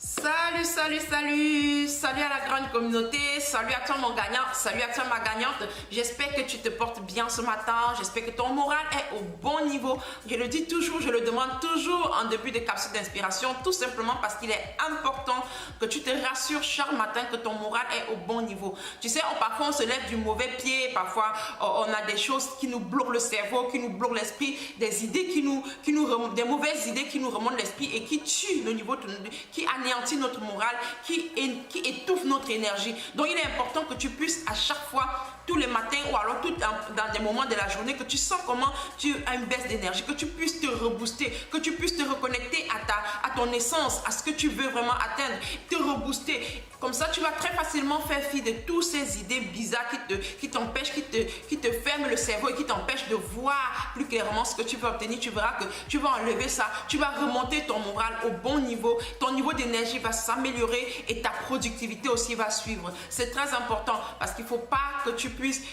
Salut, salut, salut, salut à la grande communauté, salut à toi mon gagnant, salut à toi ma gagnante. J'espère que tu te portes bien ce matin, j'espère que ton moral est au bon niveau. Je le dis toujours, je le demande toujours en début de capsule d'inspiration, tout simplement parce qu'il est important que tu te rassures chaque matin que ton moral est au bon niveau. Tu sais, parfois on se lève du mauvais pied, parfois on a des choses qui nous bloquent le cerveau, qui nous bloquent l'esprit, des idées des mauvaises idées qui nous remontent l'esprit et qui tuent le niveau, qui anéantit notre morale, qui étouffe notre énergie. Donc il est important que tu puisses à chaque fois, tous les matins ou alors dans des moments de la journée, que tu sens comment tu as une baisse d'énergie, que tu puisses te rebooster, que tu puisses te reconnecter à ton essence, à ce que tu veux vraiment atteindre, te rebooster. Comme ça, tu vas très facilement faire fi de toutes ces idées bizarres qui t'empêchent, qui te ferment le cerveau et qui t'empêchent de voir plus clairement ce que tu veux obtenir. Tu verras que tu vas enlever ça, tu vas remonter ton moral au bon niveau, ton niveau d'énergie va s'améliorer et ta productivité aussi va suivre. C'est très important parce qu'il ne faut pas que tu puisses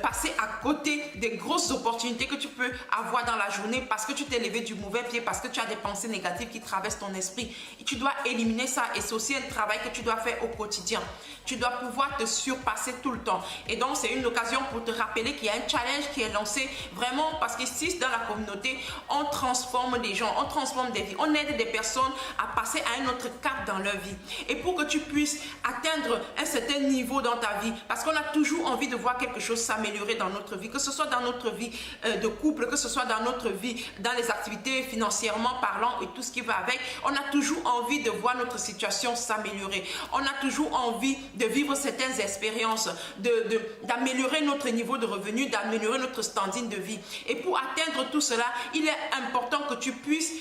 passer à côté des grosses opportunités que tu peux avoir dans la journée parce que tu t'es levé du mauvais pied, parce que tu as des pensées négatives qui traversent ton esprit. Et tu dois éliminer ça et c'est aussi un travail que tu dois faire au quotidien. Tu dois pouvoir te surpasser tout le temps. Et donc, c'est une occasion pour te rappeler qu'il y a un challenge qui est lancé vraiment parce qu'ici, dans la communauté, on transforme des gens, on transforme des vies, on aide des personnes à passer à un autre cap dans leur vie. Et pour que tu puisses atteindre un certain niveau dans ta vie, parce qu'on a toujours envie de voir quelque chose s'améliorer dans notre vie, que ce soit dans notre vie de couple, que ce soit dans notre vie, dans les activités financièrement parlant et tout ce qui va avec, on a toujours envie de voir notre situation s'améliorer. On a toujours envie de vivre certaines expériences, d'améliorer notre niveau de revenu, d'améliorer notre standing de vie. Et pour atteindre tout cela, il est important que tu puisses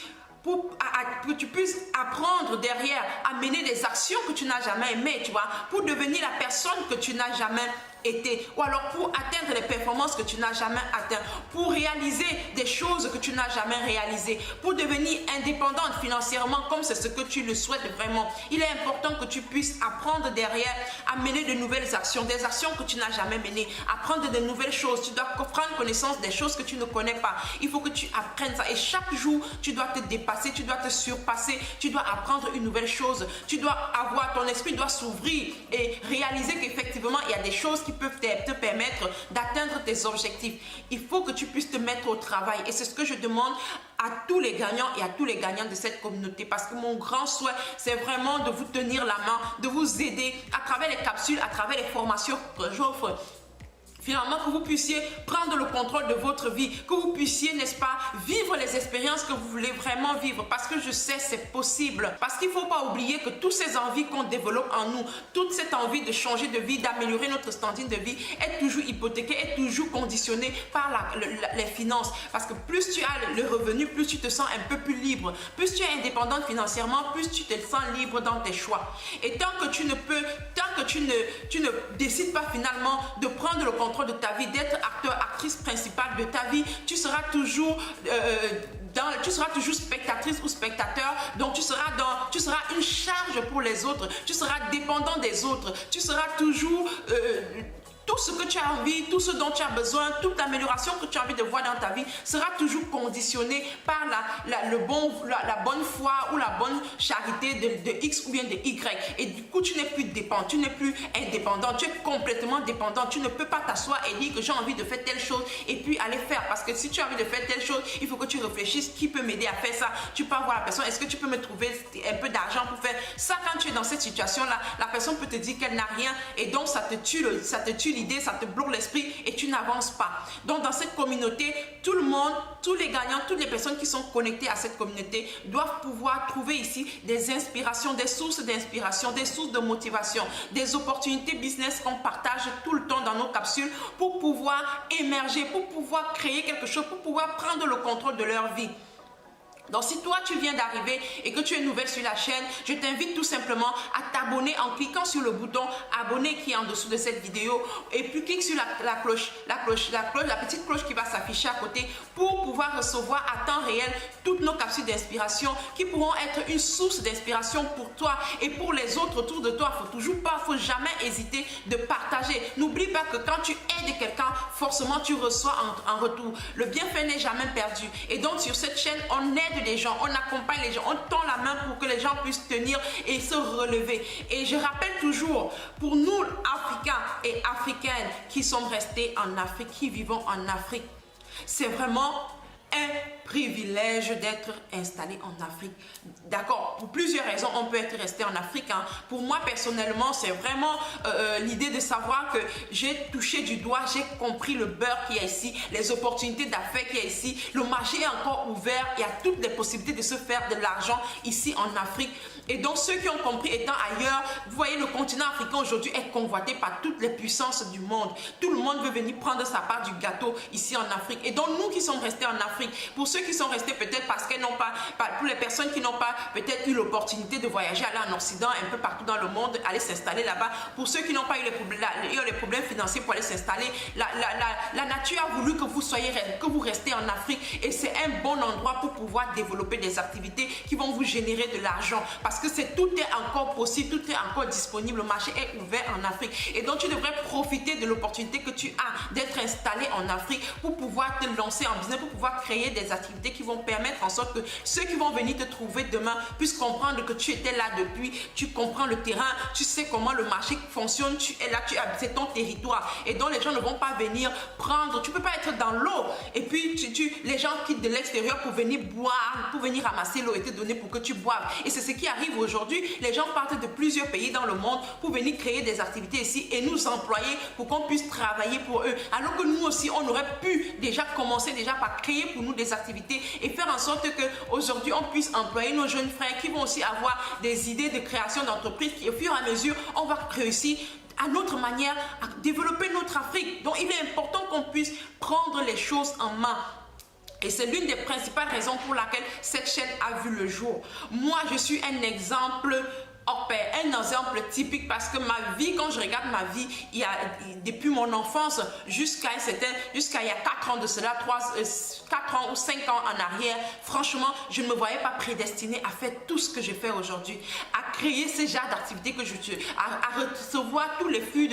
apprendre derrière à mener des actions que tu n'as jamais aimées, tu vois, pour devenir la personne que tu n'as jamais été, ou alors pour atteindre les performances que tu n'as jamais atteintes, pour réaliser des choses que tu n'as jamais réalisées, pour devenir indépendante financièrement comme c'est ce que tu le souhaites vraiment. Il est important que tu puisses apprendre derrière à mener de nouvelles actions, des actions que tu n'as jamais menées, apprendre de nouvelles choses. Tu dois prendre connaissance des choses que tu ne connais pas. Il faut que tu apprennes ça et chaque jour, tu dois te dépasser, tu dois te surpasser, tu dois apprendre une nouvelle chose. Tu dois avoir, ton esprit doit s'ouvrir et réaliser qu'effectivement, il y a des choses qui peuvent te permettre d'atteindre tes objectifs. Il faut que tu puisses te mettre au travail et c'est ce que je demande à tous les gagnants et à tous les gagnants de cette communauté parce que mon grand souhait, c'est vraiment de vous tenir la main, de vous aider à travers les capsules, à travers les formations que j'offre. Finalement, que vous puissiez prendre le contrôle de votre vie, que vous puissiez, n'est-ce pas, vivre les expériences que vous voulez vraiment vivre. Parce que je sais, c'est possible. Parce qu'il ne faut pas oublier que toutes ces envies qu'on développe en nous, toute cette envie de changer de vie, d'améliorer notre standing de vie, est toujours hypothéquée, est toujours conditionnée par les finances. Parce que plus tu as le revenu, plus tu te sens un peu plus libre. Plus tu es indépendante financièrement, plus tu te sens libre dans tes choix. Et tant que tu ne décides pas finalement de prendre le contrôle de ta vie, d'être acteur, actrice principale de ta vie, tu seras toujours spectatrice ou spectateur, donc tu seras une charge pour les autres, tu seras dépendant des autres, tu seras toujours tout ce que tu as envie, tout ce dont tu as besoin, toute amélioration que tu as envie de voir dans ta vie sera toujours conditionnée par la bonne foi ou la bonne charité de X ou bien de Y. Et du coup, tu n'es plus dépendant, tu n'es plus indépendant, tu es complètement dépendant. Tu ne peux pas t'asseoir et dire que j'ai envie de faire telle chose et puis aller faire. Parce que si tu as envie de faire telle chose, il faut que tu réfléchisses qui peut m'aider à faire ça. Tu peux voir la personne, est-ce que tu peux me trouver un peu d'argent pour faire ça? Quand tu es dans cette situation-là, la personne peut te dire qu'elle n'a rien et donc ça te tue l'idée, ça te bloque l'esprit et tu n'avances pas. Donc dans cette communauté, tout le monde, tous les gagnants, toutes les personnes qui sont connectées à cette communauté doivent pouvoir trouver ici des inspirations, des sources d'inspiration, des sources de motivation, des opportunités business qu'on partage tout le temps dans nos capsules pour pouvoir émerger, pour pouvoir créer quelque chose, pour pouvoir prendre le contrôle de leur vie. Donc si toi tu viens d'arriver et que tu es nouvelle sur la chaîne, je t'invite tout simplement à t'abonner en cliquant sur le bouton abonner qui est en dessous de cette vidéo et puis clique sur la petite cloche qui va s'afficher à côté pour pouvoir recevoir à temps réel toutes nos capsules d'inspiration qui pourront être une source d'inspiration pour toi et pour les autres autour de toi. Il ne faut jamais hésiter de partager. N'oublie pas que quand tu aides quelqu'un, forcément tu reçois en retour. Le bienfait n'est jamais perdu. Et donc sur cette chaîne, on aide aide les gens, on accompagne les gens, on tend la main pour que les gens puissent tenir et se relever. Et je rappelle toujours, pour nous, Africains et Africaines qui sommes restés en Afrique, qui vivons en Afrique, c'est vraiment un privilège d'être installé en Afrique. D'accord, pour plusieurs raisons, on peut être resté en Afrique. Hein. Pour moi, personnellement, c'est vraiment l'idée de savoir que j'ai touché du doigt, j'ai compris le beurre qu'il y a ici, les opportunités d'affaires qu'il y a ici. Le marché est encore ouvert, il y a toutes les possibilités de se faire de l'argent ici en Afrique. Et donc, ceux qui ont compris étant ailleurs, vous voyez, le continent africain aujourd'hui est convoité par toutes les puissances du monde. Tout le monde veut venir prendre sa part du gâteau ici en Afrique. Et donc, nous qui sommes restés en Afrique, pour ceux qui sont restés peut-être parce qu'elles n'ont pas, pour les personnes qui n'ont pas peut-être eu l'opportunité de voyager, aller en Occident, un peu partout dans le monde, aller s'installer là-bas, pour ceux qui n'ont pas eu les problèmes financiers pour aller s'installer, la nature a voulu que vous soyez, que vous restez en Afrique. Et c'est un bon endroit pour pouvoir développer des activités qui vont vous générer de l'argent. Parce que tout est encore possible, tout est encore disponible, le marché est ouvert en Afrique. Et donc tu devrais profiter de l'opportunité que tu as d'être installé en Afrique pour pouvoir te lancer en business, pour pouvoir créer des activités qui vont permettre en sorte que ceux qui vont venir te trouver demain puissent comprendre que tu étais là depuis, tu comprends le terrain, tu sais comment le marché fonctionne, tu es là, c'est ton territoire. Et donc les gens ne vont pas venir prendre, tu ne peux pas être dans l'eau et puis les gens quittent de l'extérieur pour venir boire, pour venir ramasser l'eau et te donner pour que tu boives. Et c'est ce qui arrive aujourd'hui. Les gens partent de plusieurs pays dans le monde pour venir créer des activités ici et nous employer pour qu'on puisse travailler pour eux. Alors que nous aussi, on aurait pu déjà commencer par créer pour nous des activités et faire en sorte qu'aujourd'hui, on puisse employer nos jeunes frères qui vont aussi avoir des idées de création d'entreprise qui, au fur et à mesure, on va réussir à notre manière à développer notre Afrique. Donc, il est important qu'on puisse prendre les choses en main. Et c'est l'une des principales raisons pour laquelle cette chaîne a vu le jour. Moi, je suis un exemple un exemple typique parce que ma vie, quand je regarde ma vie, depuis mon enfance jusqu'à il y a 4 ans de cela, 4 ans ou 5 ans en arrière, franchement, je ne me voyais pas prédestinée à faire tout ce que je fais aujourd'hui, à créer ce genre d'activités que à recevoir tous les flux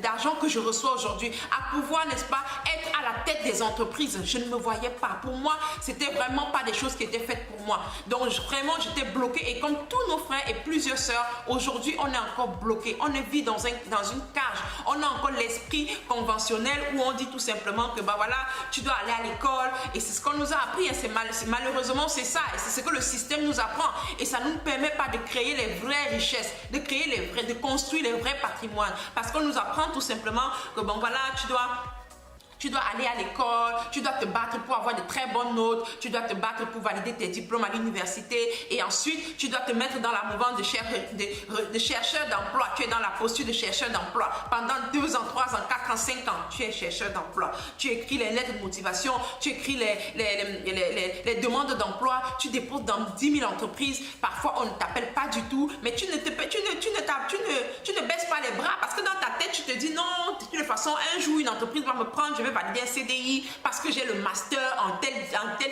d'argent que je reçois aujourd'hui, à pouvoir, n'est-ce pas, être à la tête des entreprises. Je ne me voyais pas. Pour moi, c'était vraiment pas des choses qui étaient faites pour moi. Donc, vraiment, j'étais bloquée et comme tous nos frères et plusieurs sœurs, aujourd'hui, on est encore bloqué. On vit dans une cage. On a encore l'esprit conventionnel où on dit tout simplement que bah voilà, tu dois aller à l'école et c'est ce qu'on nous a appris. Malheureusement, c'est ça. Et c'est ce que le système nous apprend. Et ça ne nous permet pas de créer les vraies richesses, de construire les vrais patrimoines. Parce qu'on nous apprend tout simplement que bon voilà, tu dois aller à l'école, tu dois te battre pour avoir de très bonnes notes, tu dois te battre pour valider tes diplômes à l'université et ensuite tu dois te mettre dans la mouvance de chercheur d'emploi. Tu es dans la posture de chercheur d'emploi. Pendant 2 ans, 3 ans, 4 ans, 5 ans, tu es chercheur d'emploi. Tu écris les lettres de motivation, tu écris les demandes d'emploi, tu déposes dans 10 000 entreprises. Parfois, on ne t'appelle pas du tout, mais tu ne baisses pas les bras parce que dans ta tête, tu te dis non, de toute façon, un jour, une entreprise va me prendre, je vais valider un CDI parce que j'ai le master en telle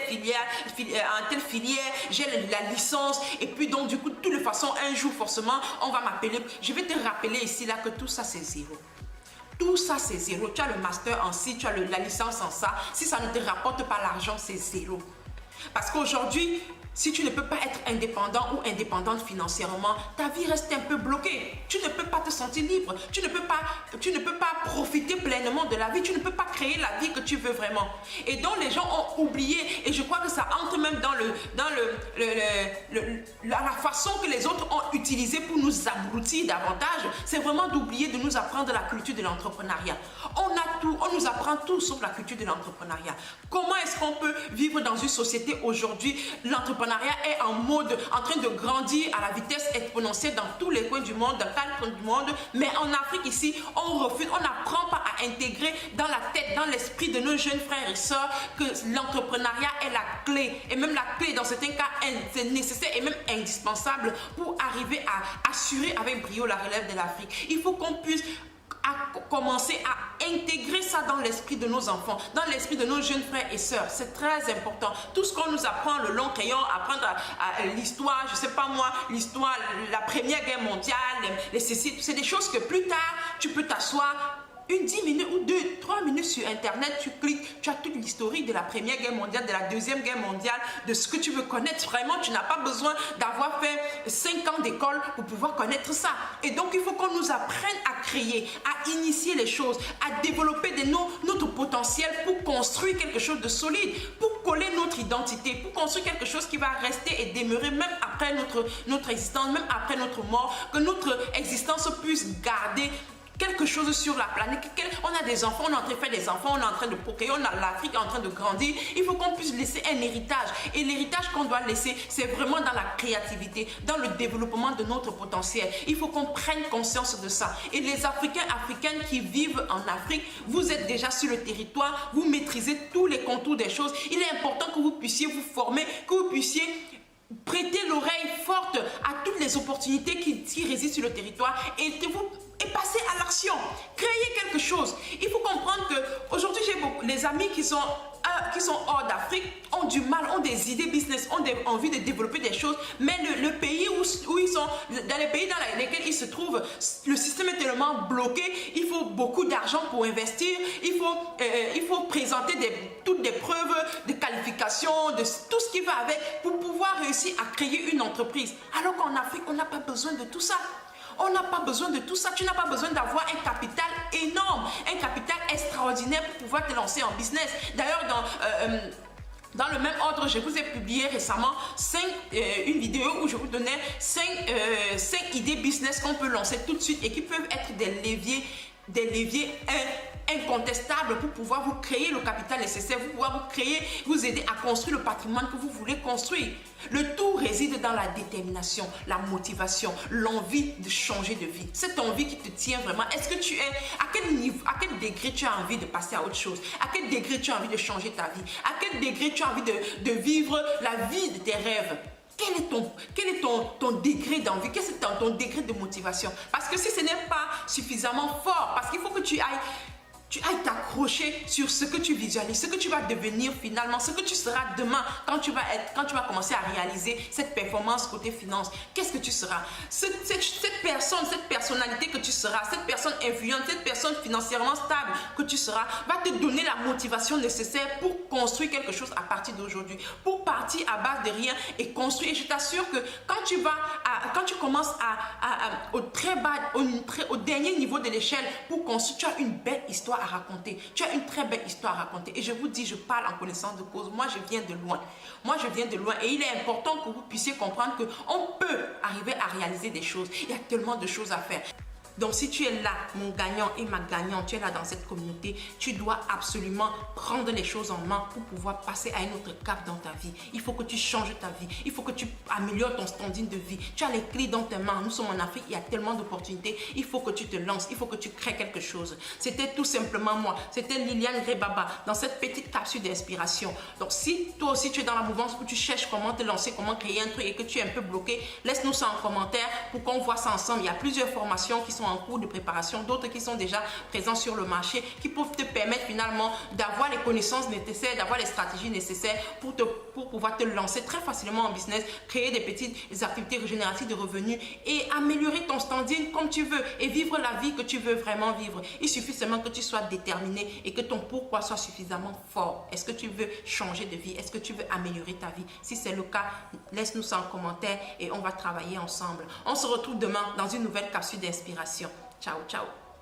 filière, j'ai la licence et puis donc du coup de toute façon un jour forcément on va m'appeler. Je vais te rappeler ici là que tout ça c'est zéro. Tout ça c'est zéro. Tu as le master en ci, tu as la licence en ça. Si ça ne te rapporte pas l'argent, c'est zéro. Parce qu'aujourd'hui, si tu ne peux pas être indépendant ou indépendante financièrement, ta vie reste un peu bloquée. Tu ne peux pas te sentir libre. Tu ne peux pas profiter pleinement de la vie. Tu ne peux pas créer la vie que tu veux vraiment. Et donc les gens ont oublié. Et je crois que ça entre même dans la façon que les autres ont utilisé pour nous abrutir davantage. C'est vraiment d'oublier de nous apprendre la culture de l'entrepreneuriat. On a tout. On nous apprend tout sauf la culture de l'entrepreneuriat. Comment est-ce qu'on peut vivre dans une société aujourd'hui? L'entrepreneuriat est en train de grandir à la vitesse exponentielle dans tous les coins du monde, dans 4 coins du monde. Mais en Afrique ici, on refuse, on n'apprend pas à intégrer dans la tête, dans l'esprit de nos jeunes frères et sœurs que l'entrepreneuriat est la clé. Et même la clé, dans certains cas, c'est nécessaire et même indispensable pour arriver à assurer avec brio la relève de l'Afrique. Il faut qu'on puisse commencer à intégrer ça dans l'esprit de nos enfants, dans l'esprit de nos jeunes frères et sœurs. C'est très important. Tout ce qu'on nous apprend, le long crayon, apprendre à l'histoire, je sais pas moi, l'histoire, la Première Guerre mondiale, c'est des choses que plus tard, tu peux t'asseoir une 10 minutes ou 3 minutes sur Internet, tu cliques, tu as toute l'historique de la Première Guerre mondiale, de la Deuxième Guerre mondiale, de ce que tu veux connaître. Vraiment, tu n'as pas besoin d'avoir fait 5 ans d'école pour pouvoir connaître ça. Et donc, il faut qu'on nous apprenne à créer, à initier les choses, à développer notre potentiel pour construire quelque chose de solide, pour coller notre identité, pour construire quelque chose qui va rester et demeurer même après notre existence, même après notre mort, que notre existence puisse garder quelque chose sur la planète. On a des enfants, on est en train de faire des enfants, on est en train de procréer, on a l'Afrique en train de grandir. Il faut qu'on puisse laisser un héritage. Et l'héritage qu'on doit laisser, c'est vraiment dans la créativité, dans le développement de notre potentiel. Il faut qu'on prenne conscience de ça. Et les Africains, Africaines qui vivent en Afrique, vous êtes déjà sur le territoire, vous maîtrisez tous les contours des choses. Il est important que vous puissiez vous former, que vous puissiez prêter l'oreille forte à toutes les opportunités qui résident sur le territoire et passer à l'action, créer quelque chose. Il faut comprendre qu'aujourd'hui, j'ai beaucoup les amis qui sont hors d'Afrique ont du mal, ont des idées business, ont envie de développer des choses, mais le pays où ils sont, dans les pays dans lesquels ils se trouvent, le système est tellement bloqué, il faut beaucoup d'argent pour investir, il faut présenter toutes des preuves de qualification, de tout ce qui va avec pour pouvoir réussir à créer une entreprise. Alors qu'en Afrique, on n'a pas besoin de tout ça. On n'a pas besoin de tout ça. Tu n'as pas besoin d'avoir un capital énorme, un capital extraordinaire pour pouvoir te lancer en business. D'ailleurs, dans le même ordre, je vous ai publié récemment une vidéo où je vous donnais 5 idées business qu'on peut lancer tout de suite et qui peuvent être des leviers incontestables pour pouvoir vous créer le capital nécessaire, pour pouvoir vous aider à construire le patrimoine que vous voulez construire. Le tout réside dans la détermination, la motivation, l'envie de changer de vie. Cette envie qui te tient vraiment. Est-ce que tu es, à quel niveau, à quel degré tu as envie de passer à autre chose? À quel degré tu as envie de changer ta vie? À quel degré tu as envie de vivre la vie de tes rêves? Quel est ton degré d'envie? Quel est ton degré de motivation? Parce que si ce n'est pas suffisamment fort, parce qu'il faut que tu ailles t'accrocher sur ce que tu visualises, ce que tu vas devenir finalement, ce que tu seras demain quand tu vas commencer à réaliser cette performance côté finance. Qu'est-ce que tu seras? Cette personnalité que tu seras, cette personne influente, cette personne financièrement stable que tu seras, va te donner la motivation nécessaire pour construire quelque chose à partir d'aujourd'hui, pour partir à base de rien et construire. Et je t'assure que quand tu commences au très bas, au dernier niveau de l'échelle pour construire, tu as une belle histoire à raconter. Tu as une très belle histoire à raconter. Et je vous dis, je parle en connaissance de cause. Moi, je viens de loin. Et il est important que vous puissiez comprendre qu'on peut arriver à réaliser des choses. Il y a tellement de choses à faire. Donc, si tu es là, mon gagnant et ma gagnante, tu es là dans cette communauté, tu dois absolument prendre les choses en main pour pouvoir passer à un autre cap dans ta vie. Il faut que tu changes ta vie. Il faut que tu améliores ton standing de vie. Tu as les clés dans tes mains. Nous sommes en Afrique, il y a tellement d'opportunités. Il faut que tu te lances. Il faut que tu crées quelque chose. C'était tout simplement moi. C'était Liliane Grebaba dans cette petite capsule d'inspiration. Donc, si toi aussi tu es dans la mouvance où tu cherches comment te lancer, comment créer un truc et que tu es un peu bloqué, laisse-nous ça en commentaire pour qu'on voit ça ensemble. Il y a plusieurs formations qui sont en cours de préparation, d'autres qui sont déjà présents sur le marché, qui peuvent te permettre finalement d'avoir les connaissances nécessaires, d'avoir les stratégies nécessaires pour pouvoir te lancer très facilement en business, créer des petites activités régénératives de revenus et améliorer ton standing comme tu veux et vivre la vie que tu veux vraiment vivre. Il suffit seulement que tu sois déterminé et que ton pourquoi soit suffisamment fort. Est-ce que tu veux changer de vie? Est-ce que tu veux améliorer ta vie? Si c'est le cas, laisse-nous ça en commentaire et on va travailler ensemble. On se retrouve demain dans une nouvelle capsule d'inspiration. Ciao, ciao.